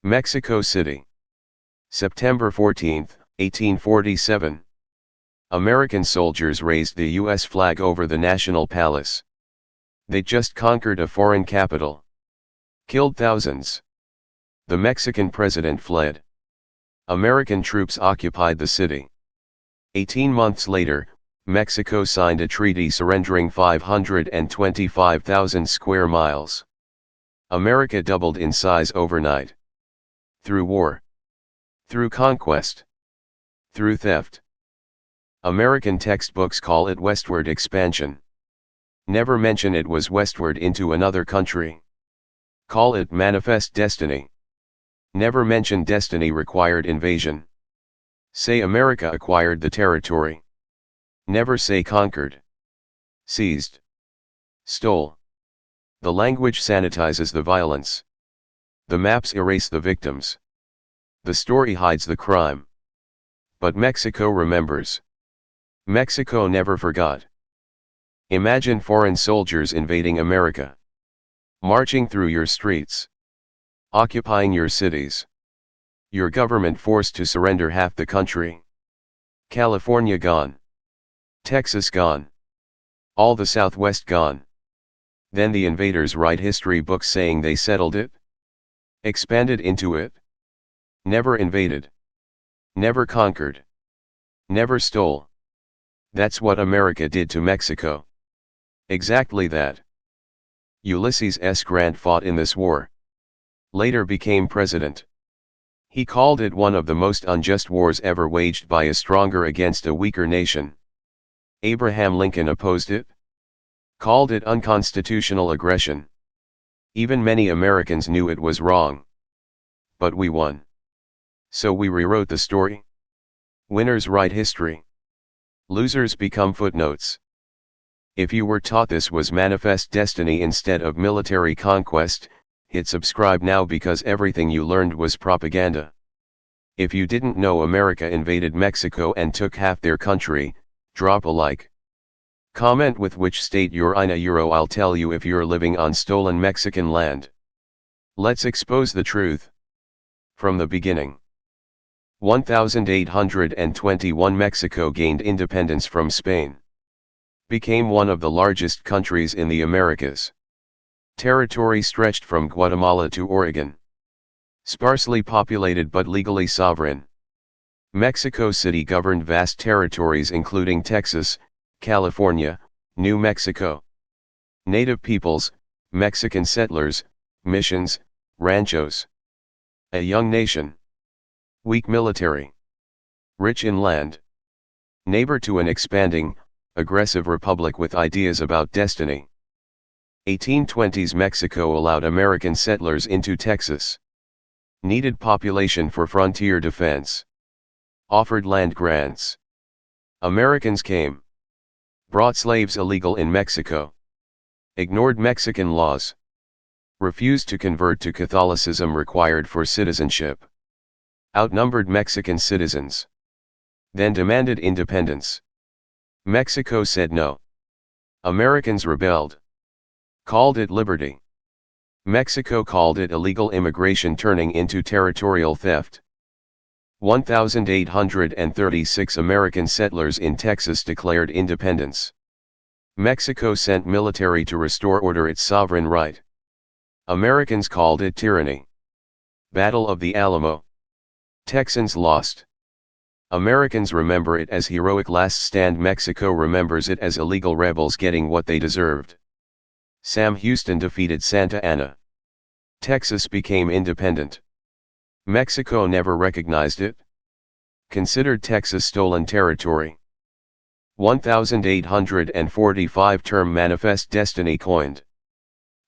Mexico City. September 14, 1847. American soldiers raised the U.S. flag over the National Palace. They just conquered a foreign capital. Killed thousands. The Mexican president fled. American troops occupied the city. 18 months later, Mexico signed a treaty surrendering 525,000 square miles. America doubled in size overnight. Through war. Through conquest. Through theft. American textbooks call it westward expansion. Never mention it was westward into another country. Call it manifest destiny. Never mention destiny required invasion. Say America acquired the territory. Never say conquered. Seized. Stole. The language sanitizes the violence. The maps erase the victims. The story hides the crime. But Mexico remembers. Mexico never forgot. Imagine foreign soldiers invading America. Marching through your streets. Occupying your cities. Your government forced to surrender half the country. California gone. Texas gone. All the Southwest gone. Then the invaders write history books saying they settled it. Expanded into it. Never invaded. Never conquered. Never stole. That's what America did to Mexico. Exactly that. Ulysses S. Grant fought in this war. Later became president. He called it one of the most unjust wars ever waged by a stronger against a weaker nation. Abraham Lincoln opposed it. Called it unconstitutional aggression. Even many Americans knew it was wrong. But we won. So we rewrote the story. Winners write history. Losers become footnotes. If you were taught this was manifest destiny instead of military conquest, hit subscribe now because everything you learned was propaganda. If you didn't know America invaded Mexico and took half their country, drop a like. Comment with which state you're in. I'll tell you if you're living on stolen Mexican land. Let's expose the truth. From the beginning. 1821 Mexico gained independence from Spain. Became one of the largest countries in the Americas. Territory stretched from Guatemala to Oregon. Sparsely populated but legally sovereign. Mexico City governed vast territories including Texas, California, New Mexico. Native peoples, Mexican settlers, missions, ranchos. A young nation. Weak military. Rich in land. Neighbor to an expanding, aggressive republic with ideas about destiny. 1820s Mexico allowed American settlers into Texas. Needed population for frontier defense. Offered land grants. Americans came. Brought slaves illegal in Mexico. Ignored Mexican laws. Refused to convert to Catholicism required for citizenship. Outnumbered Mexican citizens. Then demanded independence. Mexico said no. Americans rebelled. Called it liberty. Mexico called it illegal immigration turning into territorial theft. 1836 American settlers in Texas declared independence. Mexico sent military to restore order, its sovereign right. Americans called it tyranny. Battle of the Alamo. Texans lost. Americans remember it as heroic last stand. Mexico remembers it as illegal rebels getting what they deserved. Sam Houston defeated Santa Anna. Texas became independent. Mexico never recognized it. Considered Texas stolen territory. 1845 term manifest destiny coined.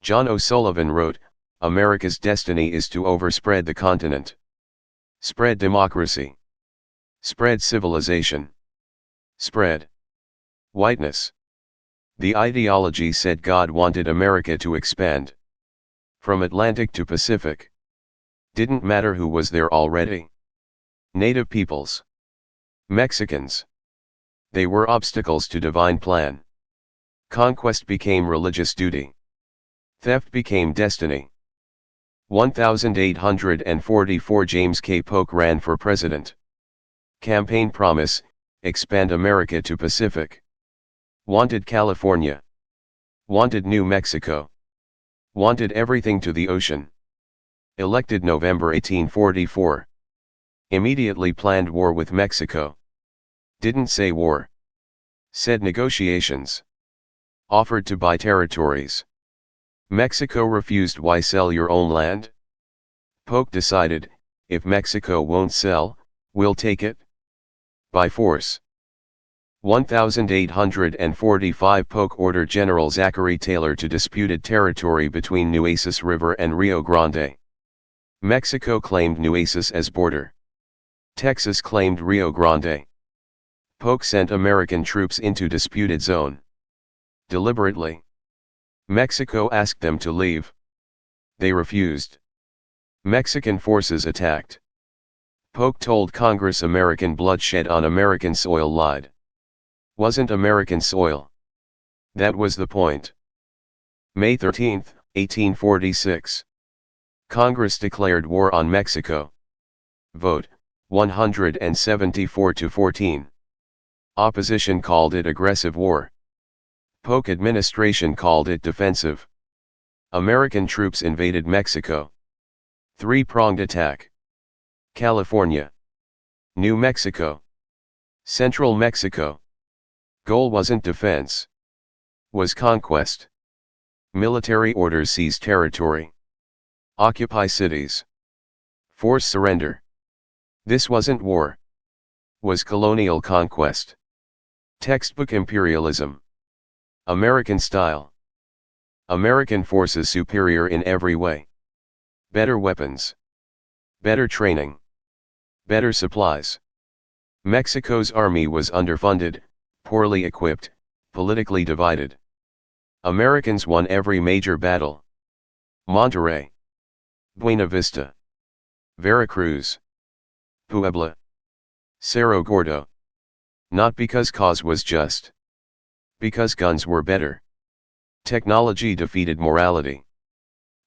John O'Sullivan wrote, America's destiny is to overspread the continent. Spread democracy. Spread civilization. Spread whiteness. The ideology said God wanted America to expand. From Atlantic to Pacific. Didn't matter who was there already. Native peoples. Mexicans. They were obstacles to divine plan. Conquest became religious duty. Theft became destiny. 1844 James K. Polk ran for president. Campaign promise, expand America to Pacific. Wanted California. Wanted New Mexico. Wanted everything to the ocean. Elected November 1844. Immediately planned war with Mexico. Didn't say war. Said negotiations. Offered to buy territories. Mexico refused. Why sell your own land? Polk decided, if Mexico won't sell, we'll take it. By force. 1845 Polk ordered General Zachary Taylor to disputed territory between Nueces River and Rio Grande. Mexico claimed Nueces as border. Texas claimed Rio Grande. Polk sent American troops into disputed zone. Deliberately. Mexico asked them to leave. They refused. Mexican forces attacked. Polk told Congress American bloodshed on American soil lied. Wasn't American soil. That was the point. May 13, 1846. Congress declared war on Mexico. Vote, 174-14. Opposition called it aggressive war. Polk administration called it defensive. American troops invaded Mexico. Three-pronged attack. California. New Mexico. Central Mexico. Goal wasn't defense. Was conquest. Military orders: seize territory. Occupy cities. Force surrender. This wasn't war. Was colonial conquest. Textbook imperialism. American style. American forces superior in every way. Better weapons. Better training. Better supplies. Mexico's army was underfunded, poorly equipped, politically divided. Americans won every major battle. Monterrey. Buena Vista. Veracruz. Puebla. Cerro Gordo. Not because cause was just. Because guns were better. Technology defeated morality.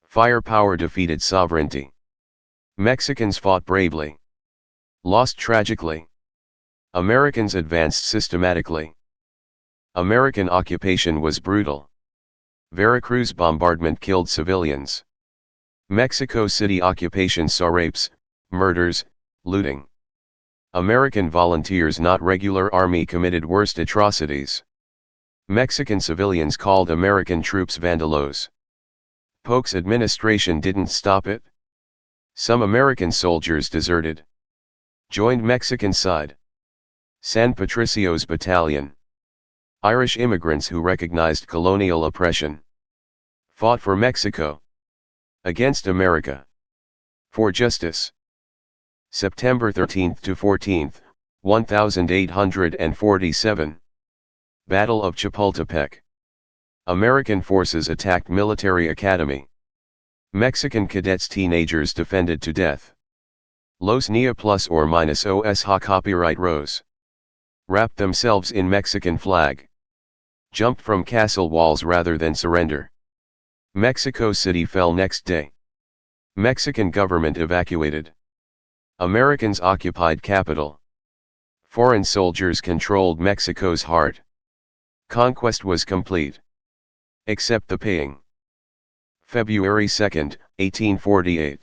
Firepower defeated sovereignty. Mexicans fought bravely. Lost tragically. Americans advanced systematically. American occupation was brutal. Veracruz bombardment killed civilians. Mexico City occupation saw rapes, murders, looting. American volunteers, not regular army, committed worst atrocities. Mexican civilians called American troops vandalos. Polk's administration didn't stop it. Some American soldiers deserted. Joined Mexican side. San Patricio's battalion. Irish immigrants who recognized colonial oppression. Fought for Mexico. Against America. For justice. September 13 to 14, 1847. Battle of Chapultepec. American forces attacked military academy. Mexican cadets, teenagers defended to death. Los Nia plus or minus os ha copyright rose. Wrapped themselves in Mexican flag. Jumped from castle walls rather than surrender. Mexico City fell next day. Mexican government evacuated. Americans occupied capital. Foreign soldiers controlled Mexico's heart. Conquest was complete. Except the paying. February 2, 1848.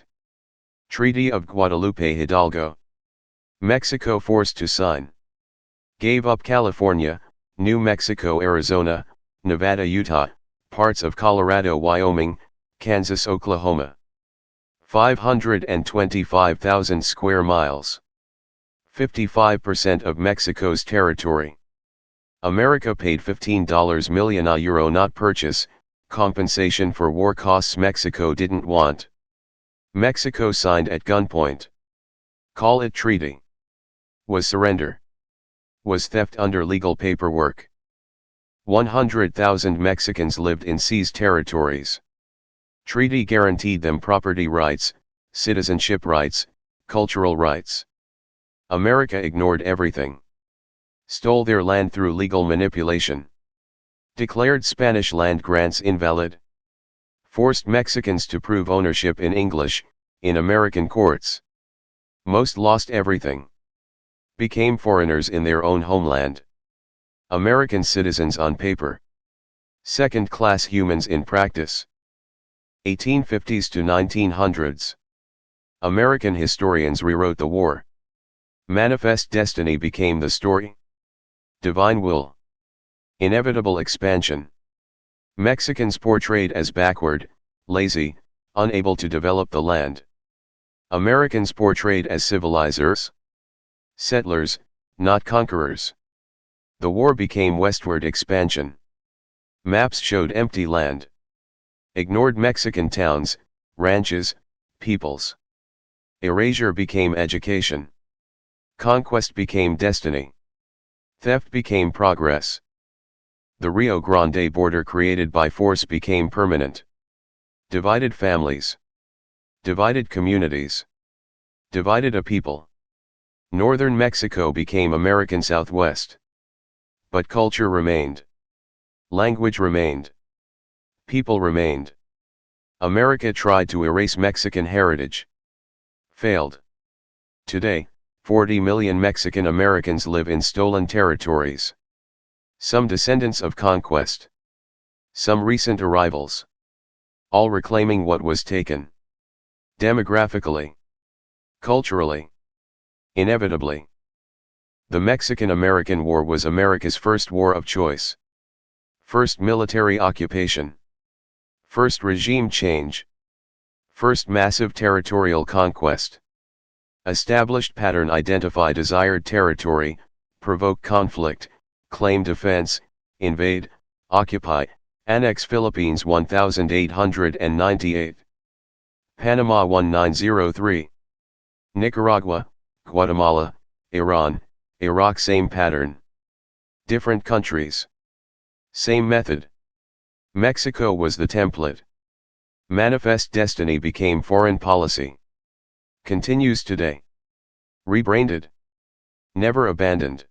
Treaty of Guadalupe Hidalgo. Mexico forced to sign. Gave up California, New Mexico, Arizona, Nevada, Utah, parts of Colorado, Wyoming, Kansas, Oklahoma. 525,000 square miles. 55% of Mexico's territory. America paid $15 million euro not purchase, compensation for war costs Mexico didn't want. Mexico signed at gunpoint. Call it treaty. Was surrender. Was theft under legal paperwork. 100,000 Mexicans lived in seized territories. Treaty guaranteed them property rights, citizenship rights, cultural rights. America ignored everything. Stole their land through legal manipulation. Declared Spanish land grants invalid. Forced Mexicans to prove ownership in English, in American courts. Most lost everything. Became foreigners in their own homeland. American citizens on paper. Second-class humans in practice. 1850s to 1900s. American historians rewrote the war. Manifest destiny became the story. Divine will. Inevitable expansion. Mexicans portrayed as backward, lazy, unable to develop the land. Americans portrayed as civilizers. Settlers, not conquerors. The war became westward expansion. Maps showed empty land. Ignored Mexican towns, ranches, peoples. Erasure became education. Conquest became destiny. Theft became progress. The Rio Grande border created by force became permanent. Divided families. Divided communities. Divided a people. Northern Mexico became American Southwest. But culture remained. Language remained. People remained. America tried to erase Mexican heritage. Failed. Today, 40 million Mexican Americans live in stolen territories. Some descendants of conquest. Some recent arrivals. All reclaiming what was taken. Demographically. Culturally. Inevitably. The Mexican-American War was America's first war of choice. First military occupation. First regime change. First massive territorial conquest. Established pattern: identify desired territory, provoke conflict, claim defense, invade, occupy, annex Philippines 1898. Panama 1903. Nicaragua, Guatemala, Iran, Iraq. Same pattern. Different countries. Same method. Mexico was the template. Manifest destiny became foreign policy. Continues today. Rebranded. Never abandoned.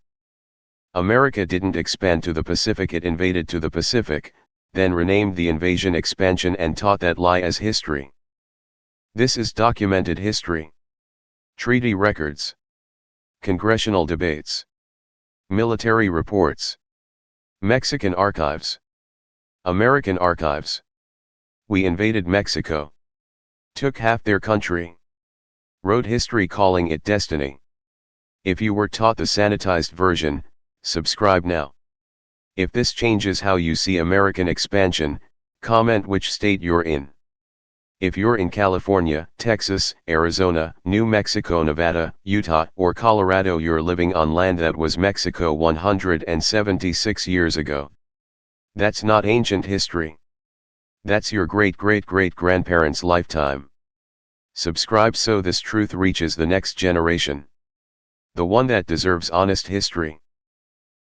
America didn't expand to the Pacific, it invaded to the Pacific, then renamed the invasion expansion and taught that lie as history. This is documented history. Treaty records. Congressional debates. Military reports. Mexican archives. American archives. We invaded Mexico. Took half their country. Wrote history calling it destiny. If you were taught the sanitized version, subscribe now. If this changes how you see American expansion, comment which state you're in. If you're in California, Texas, Arizona, New Mexico, Nevada, Utah, or Colorado, you're living on land that was Mexico 176 years ago. That's not ancient history. That's your great-great-great-grandparents' lifetime. Subscribe so this truth reaches the next generation. The one that deserves honest history.